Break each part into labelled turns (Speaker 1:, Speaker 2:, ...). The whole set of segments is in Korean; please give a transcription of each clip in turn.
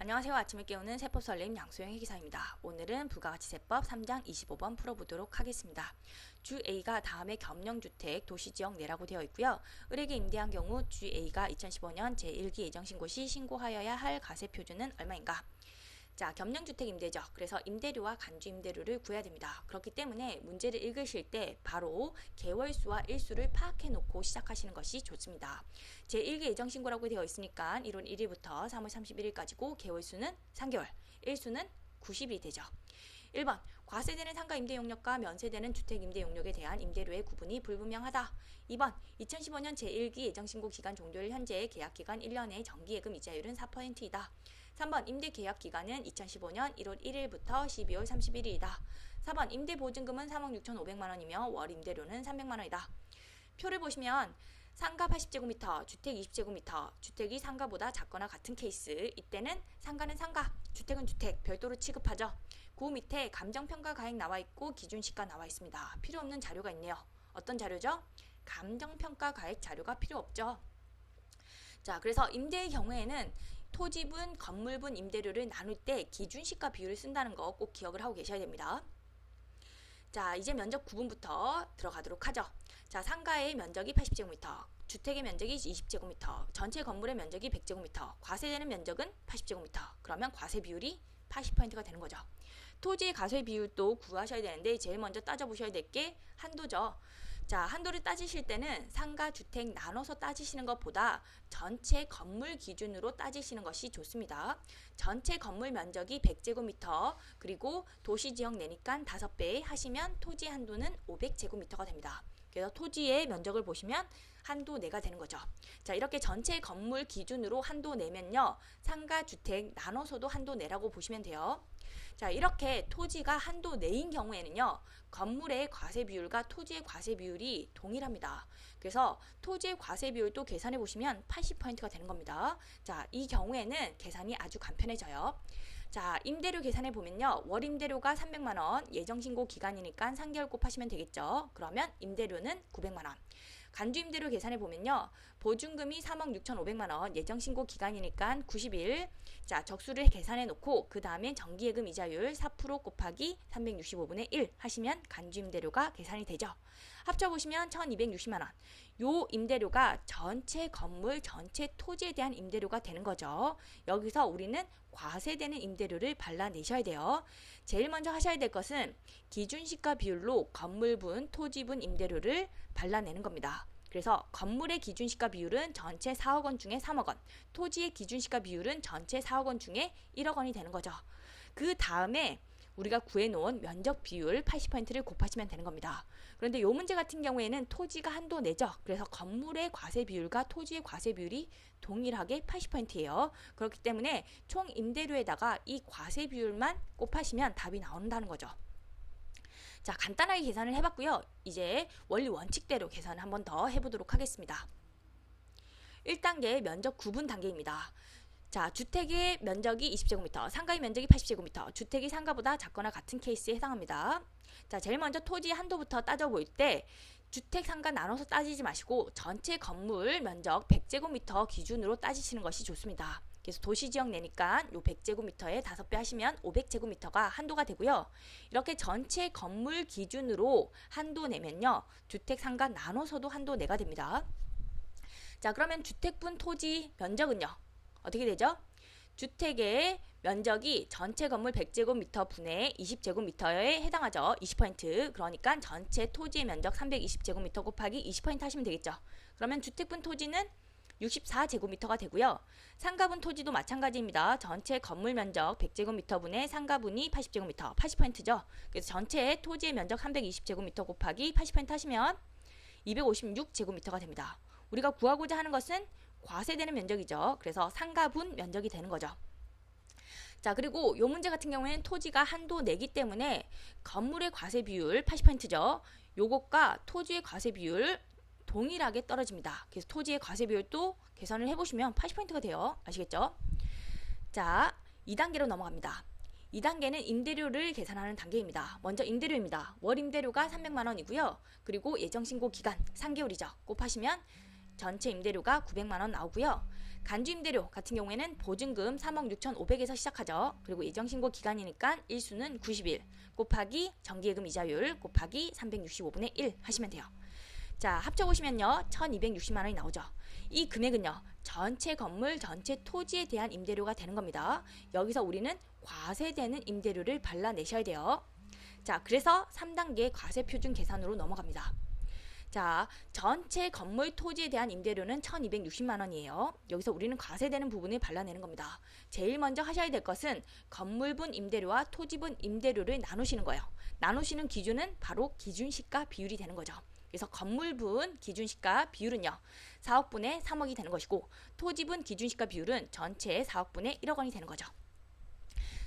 Speaker 1: 안녕하세요. 아침을 깨우는 세법 설림 양소영 기사입니다. 오늘은 부가가치세법 3장 25번 풀어보도록 하겠습니다. 주 A가 다음에 겸용주택 도시지역 내라고 되어 있고요. 을에게 임대한 경우 주 A가 2015년 제1기 예정신고 시 신고하여야 할 가세표준은 얼마인가? 자, 겸용주택 임대죠. 그래서 임대료와 간주 임대료를 구해야 됩니다. 그렇기 때문에 문제를 읽으실 때 바로 개월수와 일수를 파악해 놓고 시작하시는 것이 좋습니다. 제1기 예정신고라고 되어 있으니까 1월 1일부터 3월 31일까지고 개월수는 3개월, 일수는 90이 되죠. 1번, 과세되는 상가 임대 용역과 면세되는 주택 임대 용역에 대한 임대료의 구분이 불분명하다. 2번, 2015년 제1기 예정신고 기간 종료일 현재의 계약기간 1년의 정기예금 이자율은 4%이다. 3번, 임대 계약 기간은 2015년 1월 1일부터 12월 31일이다. 4번, 임대 보증금은 3억 6,500만원이며 월 임대료는 300만원이다. 표를 보시면 상가 80제곱미터, 주택 20제곱미터, 주택이 상가보다 작거나 같은 케이스, 이때는 상가는 상가, 주택은 주택, 별도로 취급하죠. 그 밑에 감정평가 가액 나와 있고 기준시가 나와 있습니다. 필요 없는 자료가 있네요. 어떤 자료죠? 감정평가 가액 자료가 필요 없죠. 자, 그래서 임대의 경우에는 토지분, 건물분 임대료를 나눌 때 기준시가 비율을 쓴다는 거 꼭 기억을 하고 계셔야 됩니다. 자, 이제 면적 구분부터 들어가도록 하죠. 자, 상가의 면적이 80제곱미터, 주택의 면적이 20제곱미터, 전체 건물의 면적이 100제곱미터, 과세되는 면적은 80제곱미터. 그러면 과세 비율이 80%가 되는 거죠. 토지의 과세 비율도 구하셔야 되는데 제일 먼저 따져보셔야 될 게 한도죠. 자, 한도를 따지실 때는 상가, 주택 나눠서 따지시는 것보다 전체 건물 기준으로 따지시는 것이 좋습니다. 전체 건물 면적이 100제곱미터, 그리고 도시지역 내니까 5배 하시면 토지 한도는 500제곱미터가 됩니다. 그래서 토지의 면적을 보시면 한도 내가 되는 거죠. 자, 이렇게 전체 건물 기준으로 한도 내면요, 상가, 주택 나눠서도 한도 내라고 보시면 돼요. 자, 이렇게 토지가 한도 내인 경우에는요, 건물의 과세 비율과 토지의 과세 비율이 동일합니다. 그래서 토지의 과세 비율도 계산해 보시면 80%가 되는 겁니다. 자, 이 경우에는 계산이 아주 간편해져요. 자, 임대료 계산해 보면요, 월 임대료가 300만원, 예정신고 기간이니까 3개월 곱하시면 되겠죠. 그러면 임대료는 900만원. 간주 임대료 계산해 보면요, 보증금이 3억 6,500만원, 예정신고 기간이니까 90일. 자, 적수를 계산해 놓고 그 다음에 정기예금 이자율 4% 곱하기 365분의 1 하시면 간주 임대료가 계산이 되죠. 합쳐보시면 1,260만원. 요 임대료가 전체 건물, 전체 토지에 대한 임대료가 되는 거죠. 여기서 우리는 과세되는 임대료를 발라내셔야 돼요. 제일 먼저 하셔야 될 것은 기준시가 비율로 건물분, 토지분 임대료를 발라내는 겁니다. 그래서 건물의 기준시가 비율은 전체 4억 원 중에 3억 원, 토지의 기준시가 비율은 전체 4억 원 중에 1억 원이 되는 거죠. 그 다음에 우리가 구해놓은 면적 비율 80%를 곱하시면 되는 겁니다. 그런데 이 문제 같은 경우에는 토지가 한도 내죠. 그래서 건물의 과세 비율과 토지의 과세 비율이 동일하게 80%예요. 그렇기 때문에 총 임대료에다가 이 과세 비율만 곱하시면 답이 나온다는 거죠. 자, 간단하게 계산을 해봤고요. 이제 원리 원칙대로 계산을 한 번 더 해보도록 하겠습니다. 1단계 면적 구분 단계입니다. 자, 주택의 면적이 20제곱미터, 상가의 면적이 80제곱미터, 주택이 상가보다 작거나 같은 케이스에 해당합니다. 자, 제일 먼저 토지 한도부터 따져볼 때 주택, 상가 나눠서 따지지 마시고 전체 건물 면적 100제곱미터 기준으로 따지시는 것이 좋습니다. 그래서 도시지역 내니까 요 100제곱미터에 5배 하시면 500제곱미터가 한도가 되고요. 이렇게 전체 건물 기준으로 한도 내면요, 주택, 상가 나눠서도 한도 내가 됩니다. 자, 그러면 주택분 토지 면적은요, 어떻게 되죠? 주택의 면적이 전체 건물 100제곱미터 분의 20제곱미터에 해당하죠. 20%. 그러니까 전체 토지의 면적 320제곱미터 곱하기 20% 하시면 되겠죠. 그러면 주택분 토지는 64제곱미터가 되고요. 상가분 토지도 마찬가지입니다. 전체 건물 면적 100제곱미터 분의 상가분이 80제곱미터, 80%죠. 그래서 전체 토지의 면적 320제곱미터 곱하기 80% 하시면 256제곱미터가 됩니다. 우리가 구하고자 하는 것은 과세되는 면적이죠. 그래서 상가분 면적이 되는 거죠. 자, 그리고 이 문제 같은 경우에는 토지가 한도 내기 때문에 건물의 과세 비율 80%죠. 요것과 토지의 과세 비율 동일하게 떨어집니다. 그래서 토지의 과세 비율도 계산을 해보시면 80%가 돼요. 아시겠죠? 자, 2단계로 넘어갑니다. 2단계는 임대료를 계산하는 단계입니다. 먼저 임대료입니다. 월 임대료가 300만원이고요. 그리고 예정신고 기간 3개월이죠. 곱하시면 전체 임대료가 900만원 나오고요. 간주 임대료 같은 경우에는 보증금 3억 6,500에서 시작하죠. 그리고 예정신고 기간이니까 일수는 90일 곱하기 정기예금 이자율 곱하기 365분의 1 하시면 돼요. 자, 합쳐보시면요 1260만 원이 나오죠. 이 금액은요 전체 건물 전체 토지에 대한 임대료가 되는 겁니다. 여기서 우리는 과세되는 임대료를 발라내셔야 돼요. 자, 그래서 3단계 과세표준 계산으로 넘어갑니다. 자, 전체 건물 토지에 대한 임대료는 1260만 원이에요. 여기서 우리는 과세되는 부분을 발라내는 겁니다. 제일 먼저 하셔야 될 것은 건물분 임대료와 토지분 임대료를 나누시는 거예요. 나누시는 기준은 바로 기준시가 비율이 되는 거죠. 그래서 건물분 기준시가 비율은요 4억분의 3억이 되는 것이고 토지분 기준시가 비율은 전체의 4억분의 1억 원이 되는 거죠.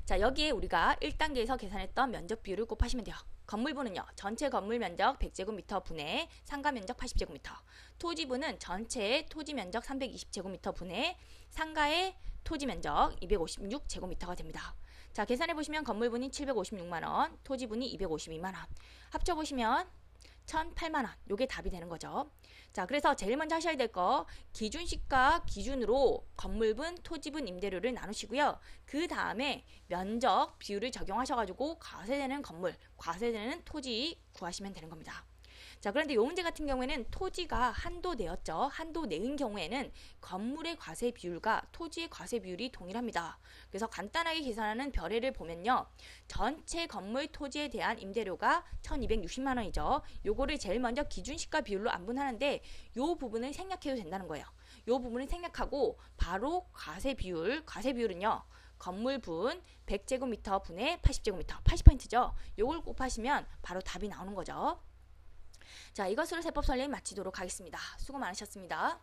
Speaker 1: 자, 여기에 우리가 1단계에서 계산했던 면적 비율을 곱하시면 돼요. 건물분은요 전체 건물 면적 100제곱미터 분의 상가 면적 80제곱미터, 토지분은 전체의 토지 면적 320제곱미터 분의 상가의 토지 면적 256제곱미터가 됩니다. 자, 계산해 보시면 건물분이 756만 원, 토지분이 252만 원, 합쳐 보시면 1,008만 원. 요게 답이 되는 거죠. 자, 그래서 제일 먼저 하셔야 될 거 기준시가 기준으로 건물분, 토지분 임대료를 나누시고요. 그 다음에 면적 비율을 적용하셔가지고 과세되는 건물, 과세되는 토지 구하시면 되는 겁니다. 자, 그런데 이 문제 같은 경우에는 토지가 한도 내였죠. 한도 내인 경우에는 건물의 과세 비율과 토지의 과세 비율이 동일합니다. 그래서 간단하게 계산하는 별회를 보면요. 전체 건물 토지에 대한 임대료가 1260만 원이죠. 요거를 제일 먼저 기준시가 비율로 안분하는데 요 부분을 생략해도 된다는 거예요. 요 부분을 생략하고 바로 과세 비율은요. 건물분 100제곱미터 분의 80제곱미터, 80%죠. 요걸 곱하시면 바로 답이 나오는 거죠. 자, 이것으로 세법 설명 마치도록 하겠습니다. 수고 많으셨습니다.